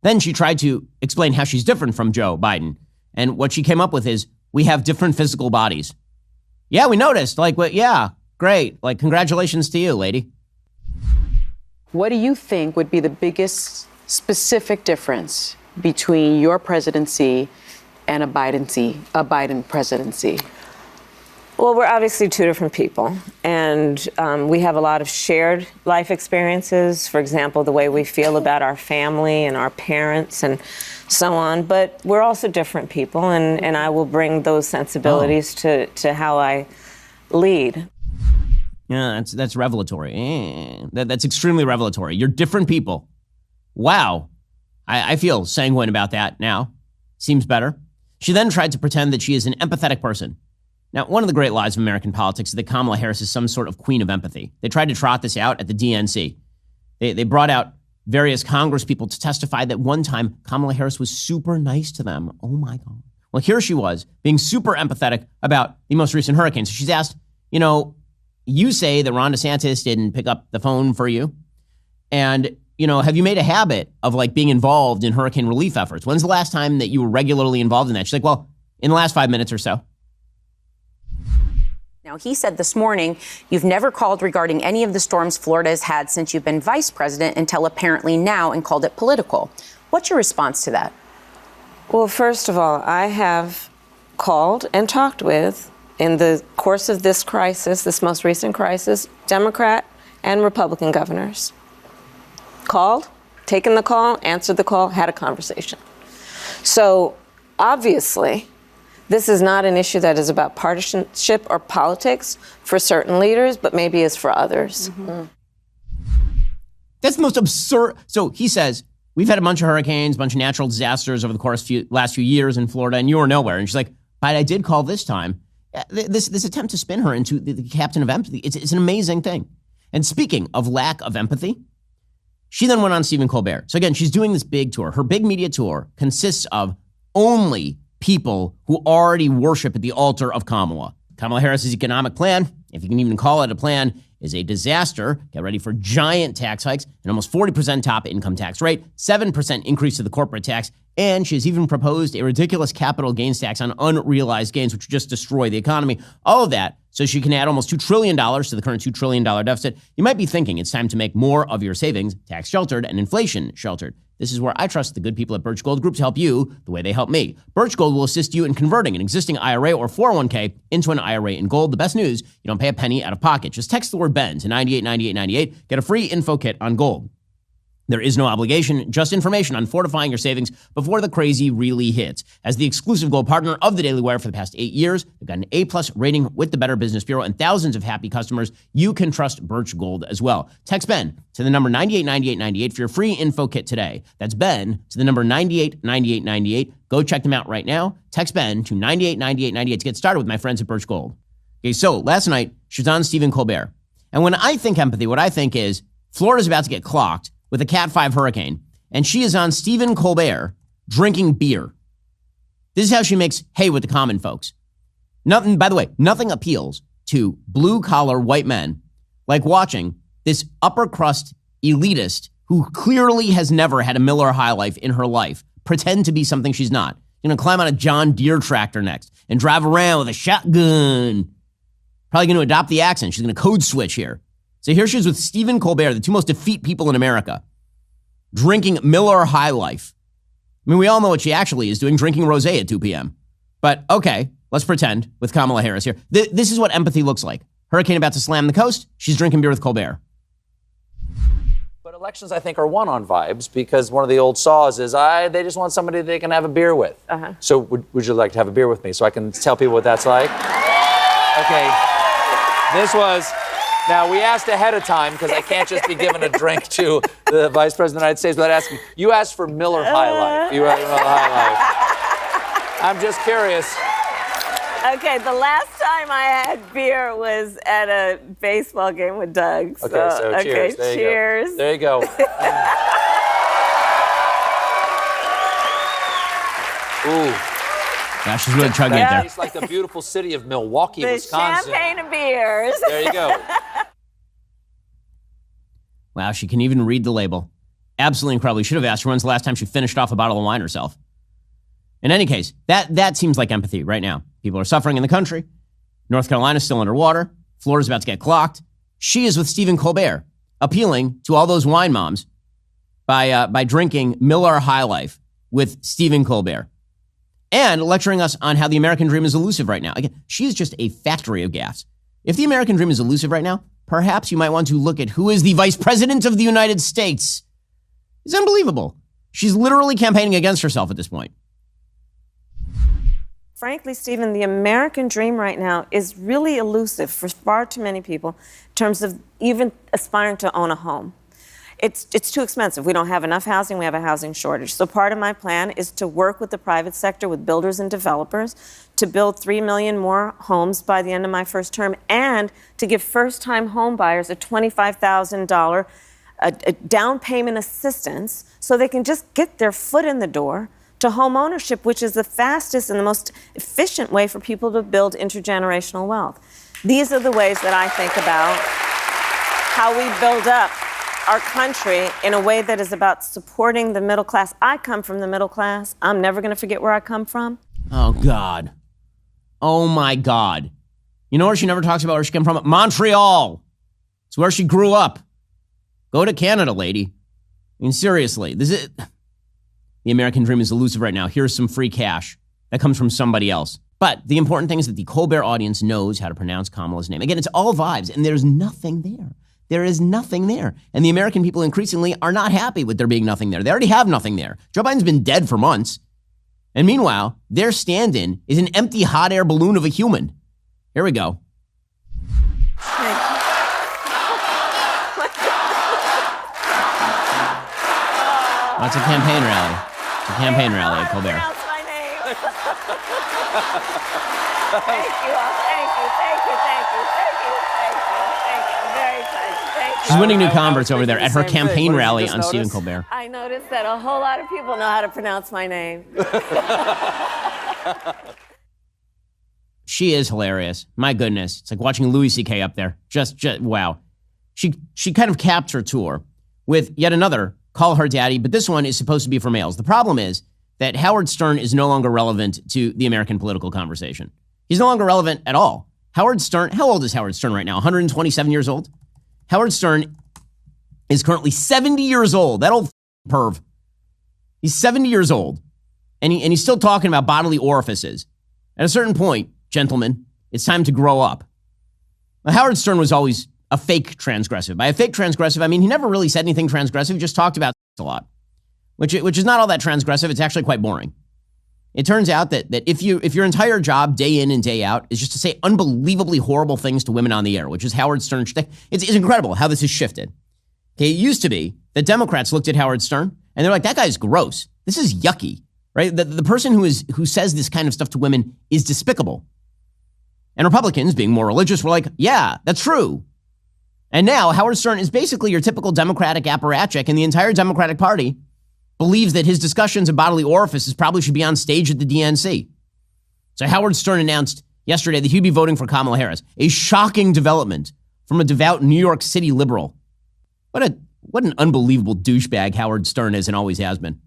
Then she tried to explain how she's different from Joe Biden. And what she came up with is, we have different physical bodies. Yeah, we noticed. Yeah, great. Congratulations to you, lady. What do you think would be the biggest specific difference between your presidency and a Biden presidency? Well, we're obviously two different people, and we have a lot of shared life experiences. For example, the way we feel about our family and our parents and so on. But we're also different people, and I will bring those sensibilities to how I lead. Yeah, that's revelatory. That's extremely revelatory. You're different people. Wow. I feel sanguine about that now. Seems better. She then tried to pretend that she is an empathetic person. Now, one of the great lies of American politics is that Kamala Harris is some sort of queen of empathy. They tried to trot this out at the DNC. They brought out various Congress people to testify that one time Kamala Harris was super nice to them. Oh my God. Well, here she was being super empathetic about the most recent hurricane. So she's asked, you say that Ron DeSantis didn't pick up the phone for you. And, have you made a habit of being involved in hurricane relief efforts? When's the last time that you were regularly involved in that? She's like, well, in the last 5 minutes or so. Now, he said this morning, you've never called regarding any of the storms Florida has had since you've been vice president until apparently now, and called it political. What's your response to that? Well, first of all, I have called and talked with, in the course of this crisis, this most recent crisis, Democrat and Republican governors. Called, taken the call, answered the call, had a conversation. So obviously, this is not an issue that is about partisanship or politics for certain leaders, but maybe is for others. Mm-hmm. That's the most absurd. So he says, we've had a bunch of hurricanes, a bunch of natural disasters over the last few years in Florida, and you were nowhere. And she's like, but I did call this time. This attempt to spin her into the captain of empathy, it's an amazing thing. And speaking of lack of empathy, she then went on Stephen Colbert. So again, she's doing this big tour. Her big media tour consists of only people who already worship at the altar of Kamala. Kamala Harris's economic plan, if you can even call it a plan, is a disaster. Get ready for giant tax hikes, an almost 40% top income tax rate, 7% increase to the corporate tax, and she's even proposed a ridiculous capital gains tax on unrealized gains, which would just destroy the economy. All of that so she can add almost $2 trillion to the current $2 trillion deficit. You might be thinking it's time to make more of your savings tax sheltered and inflation sheltered. This is where I trust the good people at Birch Gold Group to help you the way they help me. Birch Gold will assist you in converting an existing IRA or 401k into an IRA in gold. The best news, you don't pay a penny out of pocket. Just text the word BEN to 989898. Get a free info kit on gold. There is no obligation, just information on fortifying your savings before the crazy really hits. As the exclusive gold partner of the Daily Wire for the past 8 years, they've got an A+ rating with the Better Business Bureau and thousands of happy customers. You can trust Birch Gold as well. Text BEN to the number 989898 for your free info kit today. That's BEN to the number 989898. Go check them out right now. Text BEN to 989898 to get started with my friends at Birch Gold. Okay, so last night, she was on Stephen Colbert. And when I think empathy, what I think is Florida's about to get clocked with a Cat 5 hurricane, and she is on Stephen Colbert drinking beer. This is how she makes hay with the common folks. Nothing, by the way, nothing appeals to blue-collar white men like watching this upper-crust elitist who clearly has never had a Miller High Life in her life pretend to be something she's not. You're going to climb on a John Deere tractor next and drive around with a shotgun. Probably going to adopt the accent. She's going to code switch here. So here she is with Stephen Colbert, the two most effete people in America, drinking Miller High Life. I mean, we all know what she actually is doing, drinking rosé at 2 p.m. But okay, let's pretend with Kamala Harris here. This is what empathy looks like. Hurricane about to slam the coast. She's drinking beer with Colbert. But elections, I think, are won on vibes because one of the old saws is they just want somebody they can have a beer with. Uh-huh. So would you like to have a beer with me so I can tell people what that's like? Okay, this was... Now, we asked ahead of time because I can't just be giving a drink to the Vice President of the United States without asking. You asked for Miller High Life. You asked for Miller High Life. I'm just curious. Okay, the last time I had beer was at a baseball game with Doug. So cheers. Cheers. There you go. Ooh. Yeah, she's really chugging it there. It's like the beautiful city of Milwaukee, Wisconsin. The champagne of beers. There you go. Wow, she can even read the label. Absolutely incredible. You should have asked her when's the last time she finished off a bottle of wine herself. In any case, that seems like empathy right now. People are suffering in the country. North Carolina's still underwater. Florida's about to get clocked. She is with Stephen Colbert, appealing to all those wine moms by drinking Miller High Life with Stephen Colbert and lecturing us on how the American dream is elusive right now. Again, she is just a factory of gaffes. If the American dream is elusive right now, perhaps you might want to look at who is the vice president of the United States. It's unbelievable. She's literally campaigning against herself at this point. Frankly, Stephen, the American dream right now is really elusive for far too many people in terms of even aspiring to own a home. It's too expensive. We don't have enough housing. We have a housing shortage. So part of my plan is to work with the private sector, with builders and developers, to build 3 million more homes by the end of my first term, and to give first-time home buyers a $25,000 a down payment assistance so they can just get their foot in the door to home ownership, which is the fastest and the most efficient way for people to build intergenerational wealth. These are the ways that I think about how we build up our country in a way that is about supporting the middle class. I come from the middle class. I'm never going to forget where I come from. Oh, God. Oh, my God. You know where she never talks about where she came from? Montreal. It's where she grew up. Go to Canada, lady. I mean, seriously, the American dream is elusive right now. Here's some free cash that comes from somebody else. But the important thing is that the Colbert audience knows how to pronounce Kamala's name. Again, it's all vibes, and there's nothing there. There is nothing there. And the American people increasingly are not happy with there being nothing there. They already have nothing there. Joe Biden's been dead for months. And meanwhile, their stand-in is an empty hot air balloon of a human. Here we go. That's a campaign rally. It's a campaign rally at Colbert. Pronounce my name. Thank you all. Thank you. I'm very excited. Thank you. She's winning new converts over there at her campaign rally on Stephen Colbert. I noticed that a whole lot of people know how to pronounce my name. She is hilarious. My goodness. It's like watching Louis C.K. up there. Just wow. She kind of capped her tour with yet another Call Her Daddy, but this one is supposed to be for males. The problem is that Howard Stern is no longer relevant to the American political conversation. He's no longer relevant at all. Howard Stern, how old is Howard Stern right now? 127 years old? Howard Stern is currently 70 years old. That old perv. He's 70 years old, and he's still talking about bodily orifices. At a certain point, gentlemen, it's time to grow up. Now, Howard Stern was always a fake transgressive. By a fake transgressive, I mean he never really said anything transgressive. He just talked about a lot, which is not all that transgressive. It's actually quite boring. It turns out that if your entire job day in and day out is just to say unbelievably horrible things to women on the air, which is Howard Stern's shtick, it's incredible how this has shifted. Okay, it used to be that Democrats looked at Howard Stern and they're like, that guy's gross. This is yucky, right? The person who says this kind of stuff to women is despicable. And Republicans, being more religious, were like, yeah, that's true. And now Howard Stern is basically your typical Democratic apparatchik, and the entire Democratic Party believes that his discussions of bodily orifices probably should be on stage at the DNC. So Howard Stern announced yesterday that he'd be voting for Kamala Harris, a shocking development from a devout New York City liberal. What an unbelievable douchebag Howard Stern is and always has been.